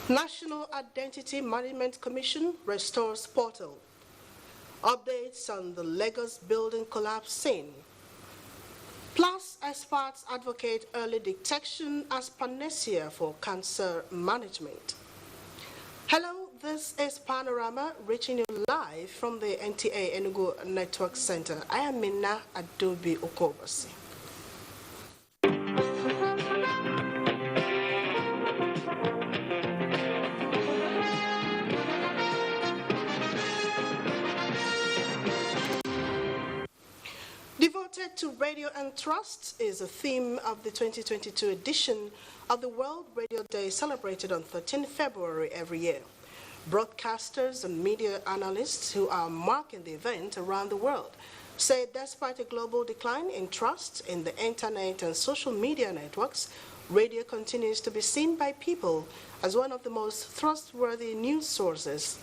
National Identity Management Commission restores portal. Updates on the Lagos building collapse scene. Plus, experts advocate early detection as panacea for cancer management. Hello, this is Panorama, reaching you live from the NTA Enugu Network Center. I am Minna Adobe Okobasi. Devoted to radio and trust is the theme of the 2022 edition of the World Radio Day, celebrated on 13 February every year. Broadcasters and media analysts who are marking the event around the world say despite a global decline in trust in the internet and social media networks, radio continues to be seen by people as one of the most trustworthy news sources.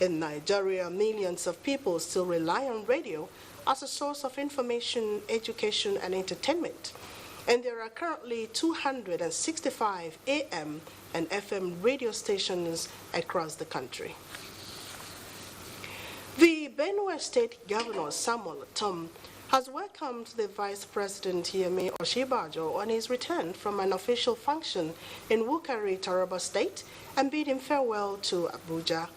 In Nigeria, millions of people still rely on radio as a source of information, education, and entertainment. And there are currently 265 AM and FM radio stations across the country. The Benue State Governor Samuel Tom has welcomed the Vice President Yemi Osinbajo on his return from an official function in Wukari, Taraba State, and bid him farewell to Abuja.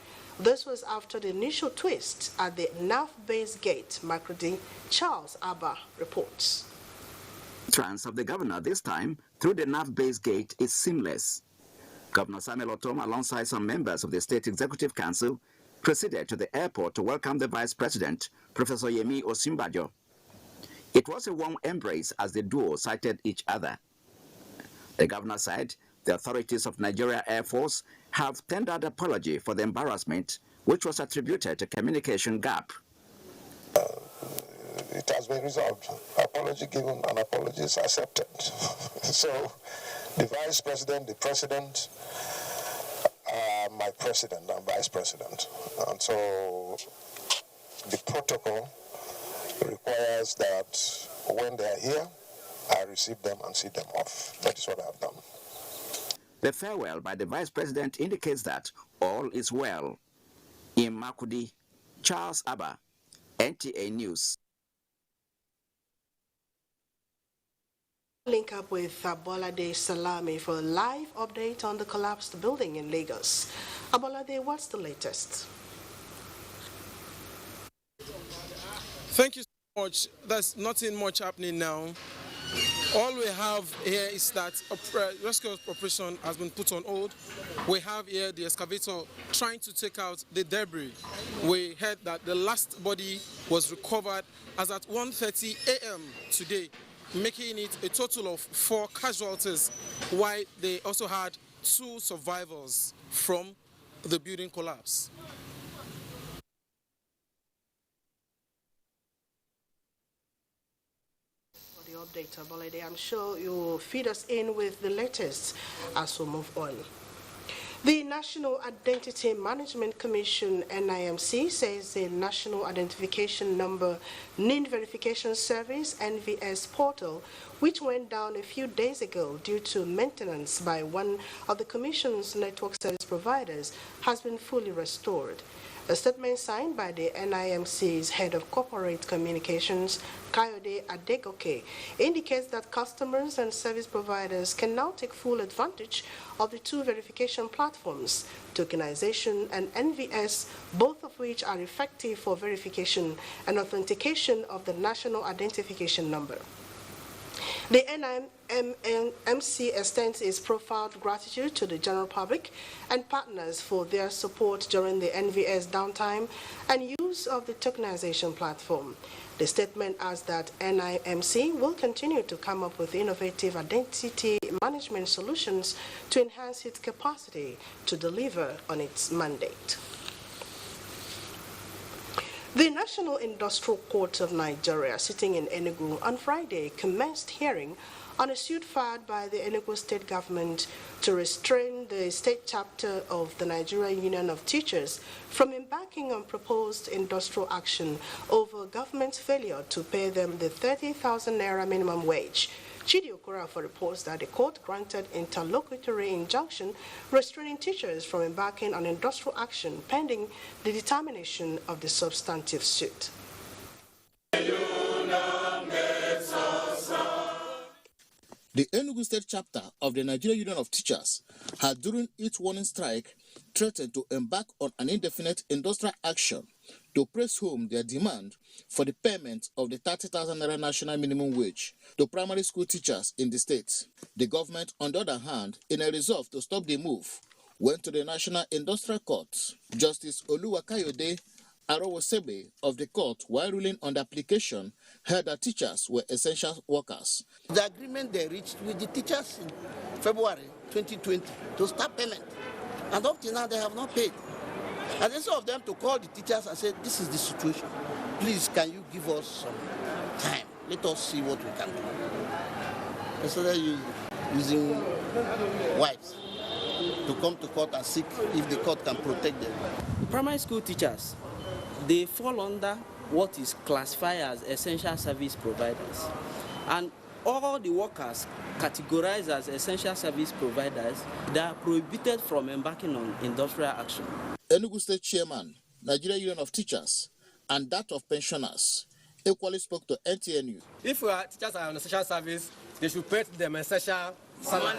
This was after the initial twist at the NAF-based gate, Makurdi. Charles Abba reports. Entrance of the governor this time through the NAF-based gate is seamless. Governor Samuel Otom, alongside some members of the State Executive Council, proceeded to the airport to welcome the Vice President, Professor Yemi Osinbajo. It was a warm embrace as the duo sighted each other. The governor said the authorities of Nigeria Air Force have tendered apology for the embarrassment, which was attributed to communication gap. It has been resolved. Apology given and apologies accepted. So the Vice President, the President, my President and Vice President. And so the protocol requires that when they are here, I receive them and see them off. That is what I have done. The farewell by the Vice President indicates that all is well. In Makurdi, Charles Abba, NTA News. Link up with Abolade Salami for a live update on the collapsed building in Lagos. Abolade, what's the latest? Thank you so much. There's nothing much happening now. All we have here is that a rescue operation has been put on hold. We have here the excavator trying to take out the debris. We heard that the last body was recovered as at 1:30 a.m. today, making it a total of 4 casualties, while they also had 2 survivors from the building collapse. Update, Abolade. I'm sure you'll feed us in with the latest as we move on. The National Identity Management Commission, NIMC, says the National Identification Number NIN Verification Service, NVS portal, which went down a few days ago due to maintenance by one of the Commission's network service providers, has been fully restored. A statement signed by the NIMC's head of corporate communications, Kayode Adegoke, indicates that customers and service providers can now take full advantage of the 2 verification platforms, tokenization and NVS, both of which are effective for verification and authentication of the national identification number. The NIMC extends its profound gratitude to the general public and partners for their support during the NVS downtime and use of the tokenization platform. The statement adds that NIMC will continue to come up with innovative identity management solutions to enhance its capacity to deliver on its mandate. The National Industrial Court of Nigeria, sitting in Enugu on Friday, commenced hearing on a suit filed by the Enugu State Government to restrain the state chapter of the Nigerian Union of Teachers from embarking on proposed industrial action over government's failure to pay them the 30,000 naira minimum wage. Chidi Okurafor reports that the court granted interlocutory injunction restraining teachers from embarking on industrial action pending the determination of the substantive suit. The Enugu State chapter of the Nigerian Union of Teachers had, during its warning strike, threatened to embark on an indefinite industrial action to press home their demand for the payment of the 30,000 naira national minimum wage to primary school teachers in the state. The government, on the other hand, in a resolve to stop the move, went to the National Industrial Court. Justice Oluwakayode Arowosebe of the court, while ruling on the application, held that teachers were essential workers. The agreement they reached with the teachers in February 2020 to start payment, and up till now they have not paid. And instead of them to call the teachers and say, this is the situation, please can you give us some time, let us see what we can do. Instead of using wives to come to court and seek if the court can protect them. Primary school teachers, they fall under what is classified as essential service providers. And all the workers categorized as essential service providers, they are prohibited from embarking on industrial action. Enugu State Chairman, Nigerian Union of Teachers, and that of pensioners equally spoke to NTA News. If teachers are on essential service, they should pay them essential salary.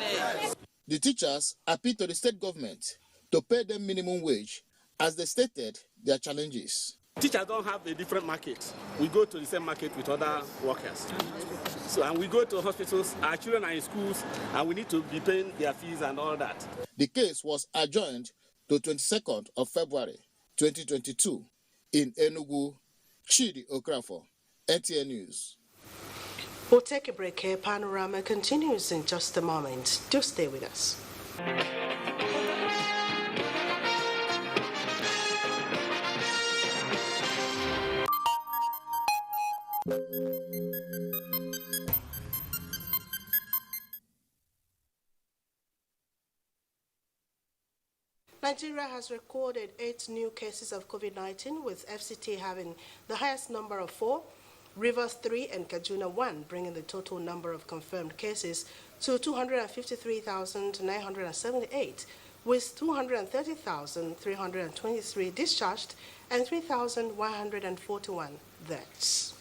The teachers appealed to the state government to pay them minimum wage, as they stated their challenges. Teachers don't have a different market. We go to the same market with other workers. So, and we go to hospitals, our children are in schools, and we need to be paying their fees and all that. The case was adjourned to 22nd of February 2022 in Enugu. Chidi Okrafo, NTA News. We'll take a break here. Panorama continues in just a moment. Do stay with us. Nigeria has recorded 8 new cases of COVID-19, with FCT having the highest number of 4, Rivers 3, and Kaduna 1, bringing the total number of confirmed cases to 253,978, with 230,323 discharged and 3,141 deaths.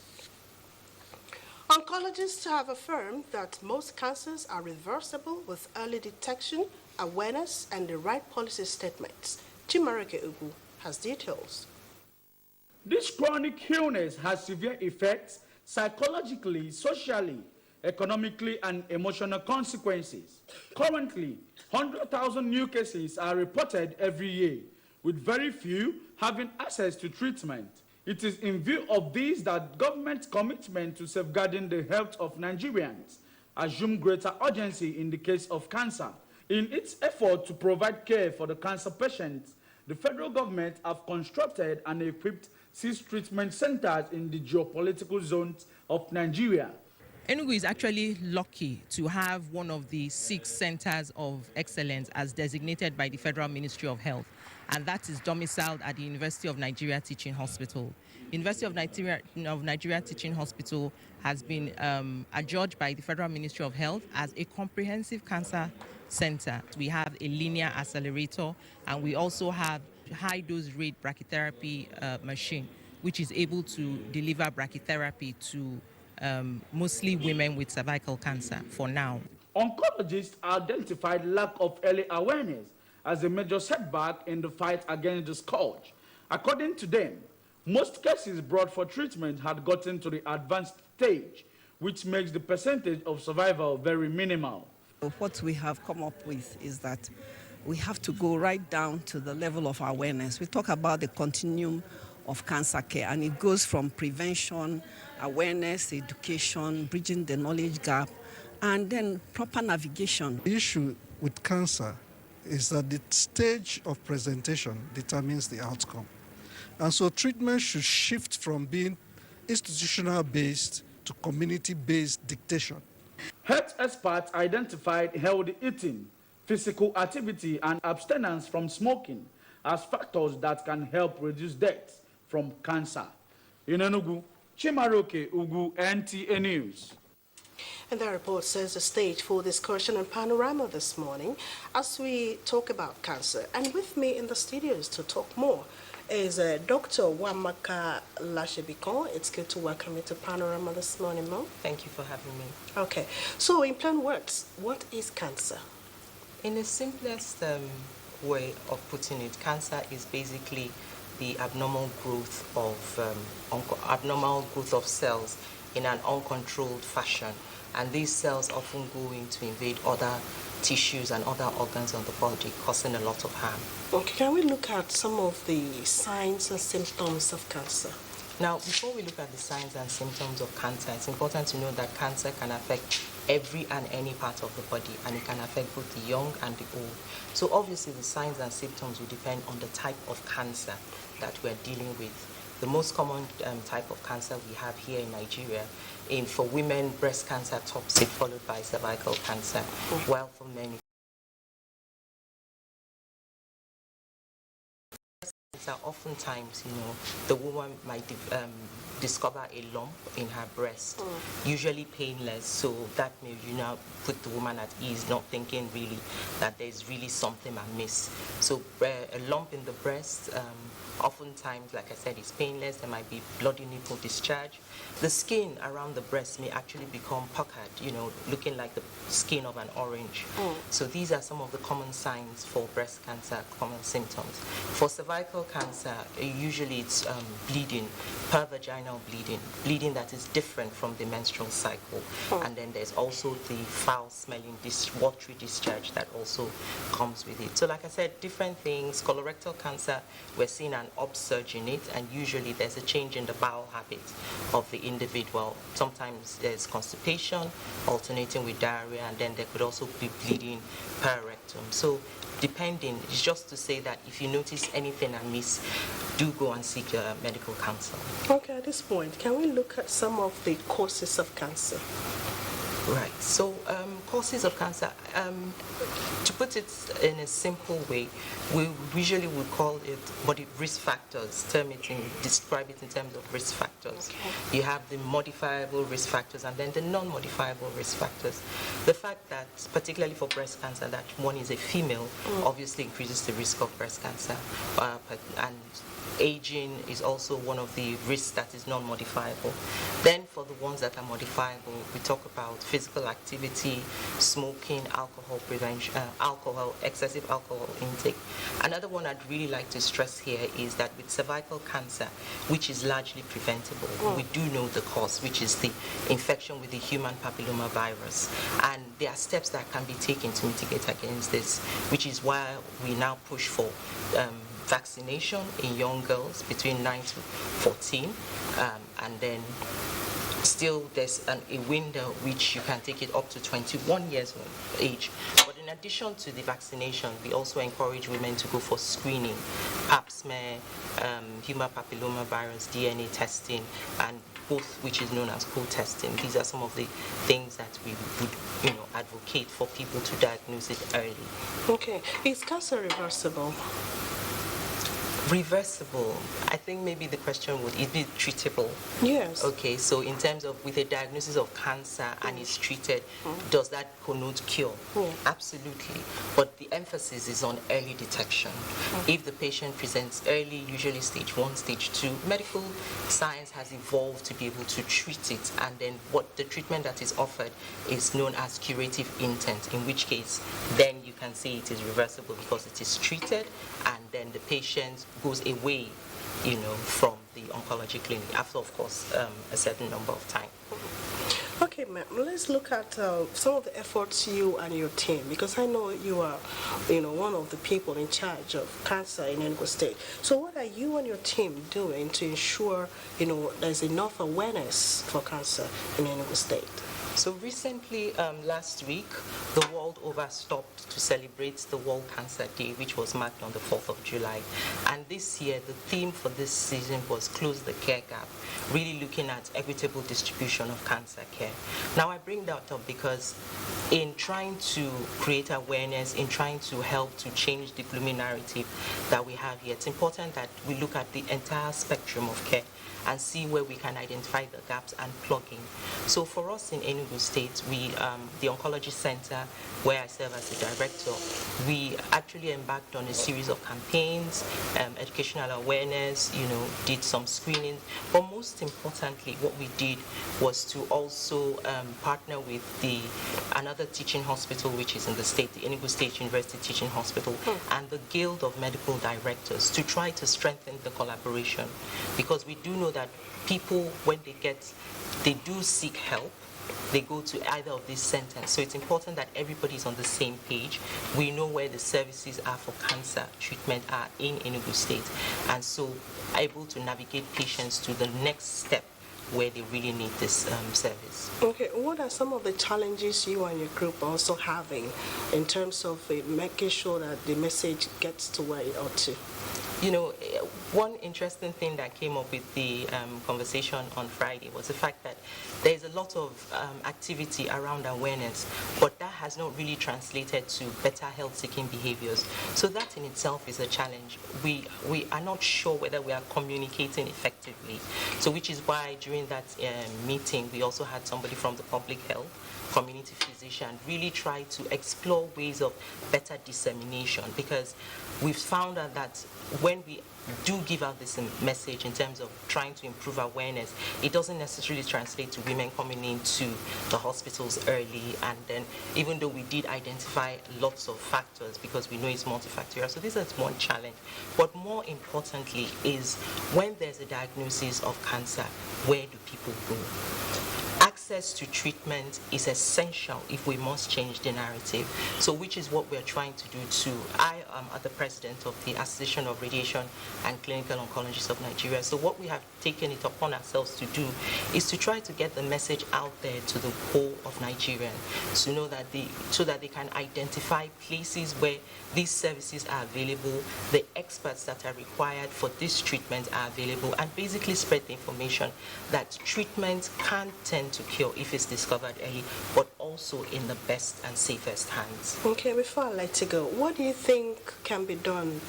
Oncologists have affirmed that most cancers are reversible with early detection, awareness, and the right policy statements. Chimareke Ugu has details. This chronic illness has severe effects psychologically, socially, economically, and emotional consequences. Currently, 100,000 new cases are reported every year, with very few having access to treatment. It is in view of this that government's commitment to safeguarding the health of Nigerians assumes greater urgency in the case of cancer. In its effort to provide care for the cancer patients, the federal government have constructed and equipped 6 treatment centers in the geopolitical zones of Nigeria. Enugu is actually lucky to have one of the 6 centers of excellence as designated by the Federal Ministry of Health, and that is domiciled at the University of Nigeria Teaching Hospital. University of Nigeria Teaching Hospital has been adjudged by the Federal Ministry of Health as a comprehensive cancer center. We have a linear accelerator, and we also have high-dose rate brachytherapy machine, which is able to deliver brachytherapy to mostly women with cervical cancer for now. Oncologists identified lack of early awareness as a major setback in the fight against the scourge. According to them, most cases brought for treatment had gotten to the advanced stage, which makes the percentage of survival very minimal. What we have come up with is that we have to go right down to the level of awareness. We talk about the continuum of cancer care, and it goes from prevention, awareness, education, bridging the knowledge gap, and then proper navigation. The issue with cancer is that the stage of presentation determines the outcome. And so treatment should shift from being institutional-based to community-based dictation. Health experts identified healthy eating, physical activity, and abstinence from smoking as factors that can help reduce deaths from cancer. In Enugu, Chimaroke Ugu, NTA News. And that report sets the stage for discussion on Panorama this morning as we talk about cancer. And with me in the studios to talk more is Dr. Wamaka Lashebikon. It's good to welcome you to Panorama this morning, Mom. Thank you for having me. Okay, so in plain words, what is cancer? In the simplest way of putting it, cancer is basically the abnormal growth of cells in an uncontrolled fashion, and these cells often go in to invade other tissues and other organs of the body, causing a lot of harm. Okay, can we look at some of the signs and symptoms of cancer? Now, before we look at the signs and symptoms of cancer, it's important to know that cancer can affect every and any part of the body, and it can affect both the young and the old. So obviously the signs and symptoms will depend on the type of cancer that we're dealing with. The most common type of cancer we have here in Nigeria, for women, breast cancer tops it, followed by cervical cancer, while for men, oftentimes, the woman might discover a lump in her breast, usually painless, so that may put the woman at ease, not thinking really that there's really something amiss. So a lump in the breast, oftentimes, like I said, it's painless. There might be bloody nipple discharge. The skin around the breast may actually become puckered, looking like the skin of an orange. So these are some of the common signs for breast cancer, common symptoms. For cervical cancer, usually it's bleeding, pervaginal bleeding that is different from the menstrual cycle. And then there's also the foul-smelling, watery discharge that also comes with it. So like I said, different things. Colorectal cancer, we're seeing an upsurge in it, and usually there's a change in the bowel habits of the individual. Sometimes there's constipation alternating with diarrhea, and then there could also be bleeding per rectum. So depending, it's just to say that if you notice anything amiss, do go and seek medical counsel. Okay, at this point, can we look at some of the causes of cancer? Right, so causes of cancer, to put it in a simple way, we usually would call it body risk factors, describe it in terms of risk factors. Okay. You have the modifiable risk factors and then the non-modifiable risk factors. The fact that, particularly for breast cancer, that one is a female obviously increases the risk of breast cancer, and aging is also one of the risks that is non-modifiable. Then for the ones that are modifiable, we talk about physical activity, smoking, alcohol prevention, excessive alcohol intake. Another one I'd really like to stress here is that with cervical cancer, which is largely preventable, we do know the cause, which is the infection with the human papilloma virus. And there are steps that can be taken to mitigate against this, which is why we now push for vaccination in young girls between 9 to 14, and then still there's a window which you can take it up to 21 years of age. But in addition to the vaccination, we also encourage women to go for screening, pap smear, human papilloma virus, DNA testing, and both which is known as co-testing. These are some of the things that we would advocate for people to diagnose it early. Okay, is cancer reversible? Reversible, I think maybe the question would, it be treatable? Yes. Okay, so in terms of with a diagnosis of cancer and it's treated, does that connote cure? Absolutely, but the emphasis is on early detection. If the patient presents early, usually stage 1, stage 2, medical science has evolved to be able to treat it, and then what the treatment that is offered is known as curative intent, in which case then you can say it is reversible because it is treated, and then the patient goes away, from the oncology clinic after, of course, a certain number of time. Okay, ma'am, let's look at some of the efforts you and your team, because I know you are, one of the people in charge of cancer in Enugu State. So what are you and your team doing to ensure, there's enough awareness for cancer in Enugu State? So recently, last week, the world over stopped to celebrate the World Cancer Day, which was marked on the 4th of July. And this year, the theme for this season was Close the Care Gap, really looking at equitable distribution of cancer care. Now, I bring that up because in trying to create awareness, in trying to help to change the gloomy narrative that we have here, it's important that we look at the entire spectrum of care. and see where we can identify the gaps and plug in. So for us in Enugu State, we, the Oncology Center, where I serve as the director, we actually embarked on a series of campaigns, educational awareness, did some screening, but most importantly, what we did was to also partner with another teaching hospital which is in the state, the Enugu State University Teaching Hospital, and the Guild of Medical Directors to try to strengthen the collaboration, because we do know that people, when they do seek help, they go to either of these centers. So it's important that everybody is on the same page. We know where the services are for cancer treatment are in Enugu State, and so able to navigate patients to the next step where they really need this service. Okay, what are some of the challenges you and your group are also having in terms of making sure that the message gets to where it ought to? One interesting thing that came up with the conversation on Friday was the fact that there is a lot of activity around awareness, but that has not really translated to better health-seeking behaviors. So that in itself is a challenge. We are not sure whether we are communicating effectively. So which is why during that meeting, we also had somebody from the public health, community physician, really try to explore ways of better dissemination, because we've found out that when we do give out this message in terms of trying to improve awareness, it doesn't necessarily translate to women coming into the hospitals early, and then even though we did identify lots of factors because we know it's multifactorial. So this is one challenge. But more importantly is when there's a diagnosis of cancer, where do people go? Access to treatment is essential if we must change the narrative. So which is what we're trying to do too. I am the president of the Association of Radiation and Clinical Oncologists of Nigeria. So what we have taken it upon ourselves to do is to try to get the message out there to the whole of Nigerians to know that so that they can identify places where these services are available, the experts that are required for this treatment are available, and basically spread the information that treatment can tend to cure if it's discovered early, but also in the best and safest hands. Okay, before I let you go, what do you think can be done,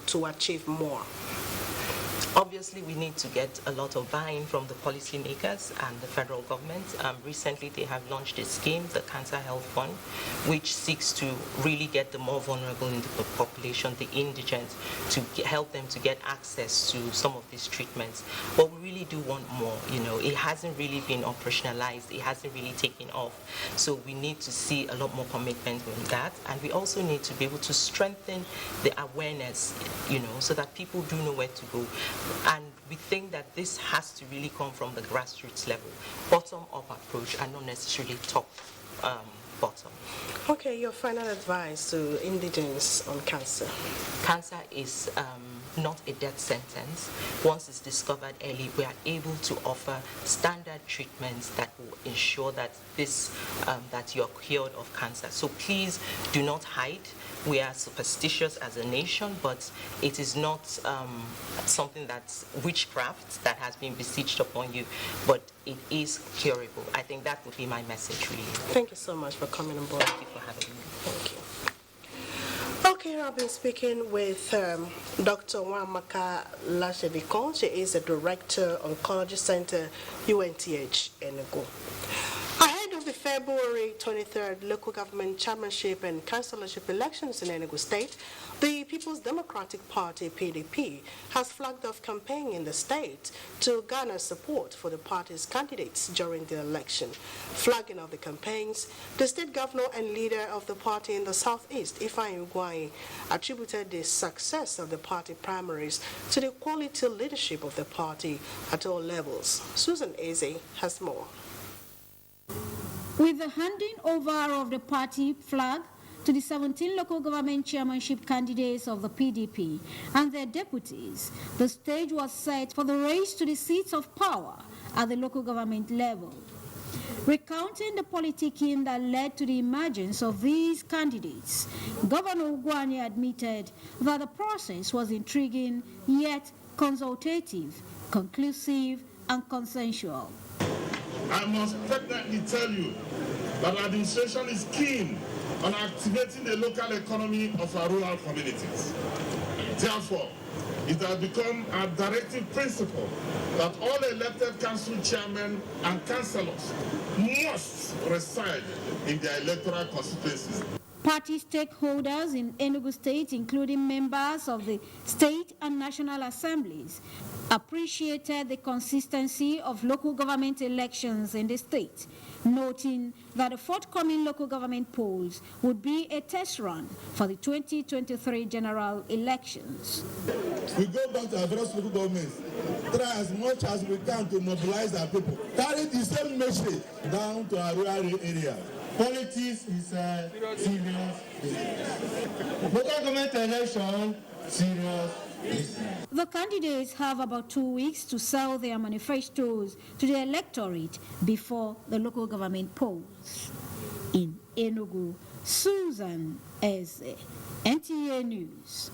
to achieve more? Obviously, we need to get a lot of buy-in from the policymakers and the federal government. Recently, they have launched a scheme, the Cancer Health Fund, which seeks to really get the more vulnerable in the population, the indigent, to help them to get access to some of these treatments. But we really do want more. It hasn't really been operationalized. It hasn't really taken off. So we need to see a lot more commitment on that. And we also need to be able to strengthen the awareness, so that people do know where to go. And we think that this has to really come from the grassroots level, bottom-up approach, and not necessarily top-bottom. Okay, your final advice to indigents on cancer. Cancer is not a death sentence. Once it's discovered early, we are able to offer standard treatments that will ensure that that you're cured of cancer. So please do not hide. We are superstitious as a nation, but it is not something that's witchcraft that has been beseeched upon you, but it is curable. I think that would be my message, really. Thank you so much for coming on board. Thank you for having me. Thank you. Okay, I've been speaking with Dr. Wamaka Lashevikon. She is the Director, Oncology Center, UNTH, Enugu. Ahead of the February 23rd local government chairmanship and councillorship elections in Enugu State, the People's Democratic Party, PDP, has flagged off campaigning in the state to garner support for the party's candidates during the election. Flagging of the campaigns, the state governor and leader of the party in the southeast, Ifeanyi Ugwuanyi, attributed the success of the party primaries to the quality leadership of the party at all levels. Susan Eze has more. With the handing over of the party flag to the 17 local government chairmanship candidates of the PDP and their deputies, the stage was set for the race to the seats of power at the local government level. Recounting the politicking that led to the emergence of these candidates, Governor Ugwuanyi admitted that the process was intriguing yet consultative, conclusive, and consensual. I must pregnantly tell you that our administration is keen on activating the local economy of our rural communities. Therefore, it has become a directive principle that all elected council chairmen and councillors must reside in their electoral constituencies. Party stakeholders in Enugu State, including members of the state and national assemblies, appreciated the consistency of local government elections in the state, noting that the forthcoming local government polls would be a test run for the 2023 general elections. We go back to our various local governments, try as much as we can to mobilize our people, carry the same message down to our rural area. Politics is a serious business. Local government election, serious business. The candidates have about 2 weeks to sell their manifestos to the electorate before the local government polls. In Enugu, Susan Eze, NTA News.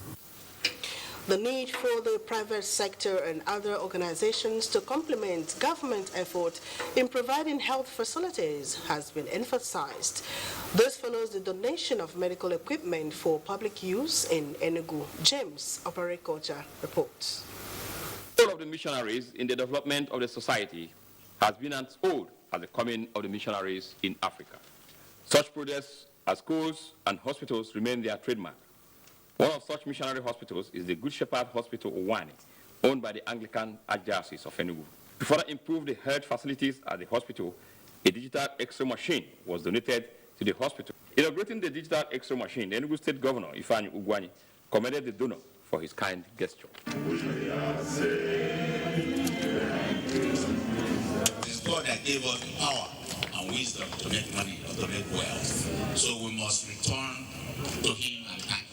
The need for the private sector and other organizations to complement government effort in providing health facilities has been emphasized. This follows the donation of medical equipment for public use in Enugu. James Opariculture reports. The role of the missionaries in the development of the society has been as old as the coming of the missionaries in Africa. Such projects as schools and hospitals remain their trademark. One of such missionary hospitals is the Good Shepherd Hospital Owani, owned by the Anglican Archdiocese of Enugu. To further improve the health facilities at the hospital, a digital X-ray machine was donated to the hospital. Inaugurating the digital X-ray machine, the Enugu State Governor, Ifeanyi Ugwuanyi, commended the donor for his kind gesture. It's God that gave us the power and wisdom to make money or to make wealth. So we must return to him and thank him.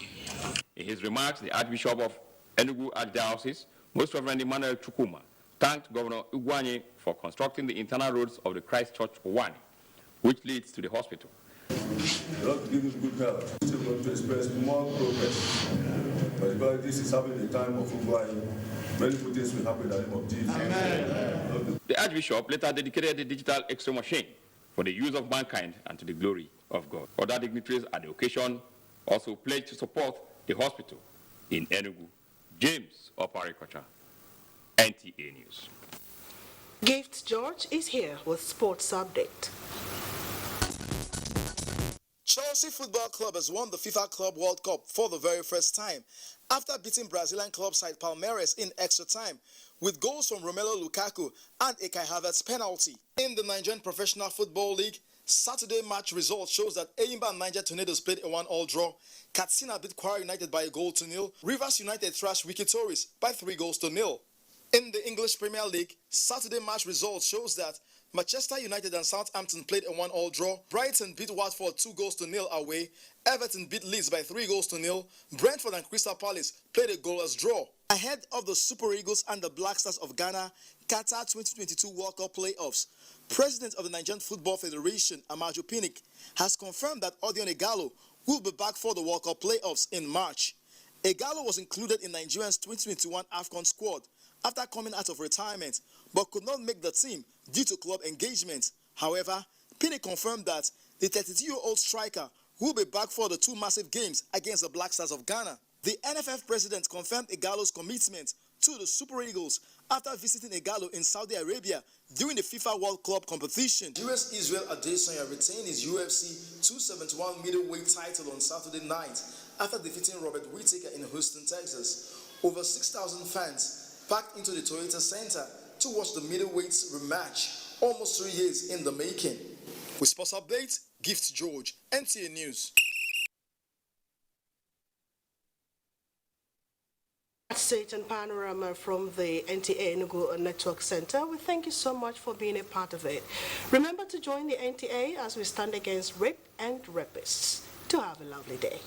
In his remarks, the Archbishop of Enugu Archdiocese, Most Reverend Emmanuel Chukwuma, thanked Governor Ugwuanyi for constructing the internal roads of the Christ Church Owani, which leads to the hospital. Lord, give him good health. Still going to express more progress. But because this is happening in the time of Ugwuanyi, many good things will happen in the name of Jesus. Amen. The Archbishop later dedicated the digital X-ray machine for the use of mankind and to the glory of God. Other dignitaries at the occasion also pledged to support the hospital in Enugu. James Opariculture, NTA News. Gift George is here with sports update. Chelsea Football Club has won the FIFA Club World Cup for the very first time after beating Brazilian club side Palmeiras in extra time with goals from Romelu Lukaku and a Kai Havertz penalty. In the Nigerian Professional Football League, Saturday match result shows that Eyimba and Niger Tornadoes played a 1-1 draw. Katsina beat Kwara United by 1-0. Rivers United thrashed Wiki Tories by 3-0. In the English Premier League, Saturday match result shows that Manchester United and Southampton played a 1-1 draw. Brighton beat Watford 2-0 away. Everton beat Leeds by 3-0. Brentford and Crystal Palace played a goalless draw. Ahead of the Super Eagles and the Black Stars of Ghana, Qatar 2022 World Cup playoffs, President of the Nigerian Football Federation, Amaju Pinnick, has confirmed that Odion Ighalo will be back for the World Cup playoffs in March. Ighalo was included in Nigeria's 2021 AFCON squad after coming out of retirement, but could not make the team due to club engagement. However, Pinnick confirmed that the 32-year-old striker will be back for the two massive games against the Black Stars of Ghana. The NFF president confirmed Ighalo's commitment to the Super Eagles after visiting Ighalo in Saudi Arabia during the FIFA World Club competition. US Israel Adesanya retained his UFC 271 middleweight title on Saturday night after defeating Robert Whittaker in Houston, Texas. Over 6,000 fans packed into the Toyota Center to watch the middleweights rematch, almost 3 years in the making. With Sports Update, Gift George, NTA News. State and Panorama from the NTA Enugu Network Center. We thank you so much for being a part of it. Remember to join the NTA as we stand against rape and rapists. To have a lovely day.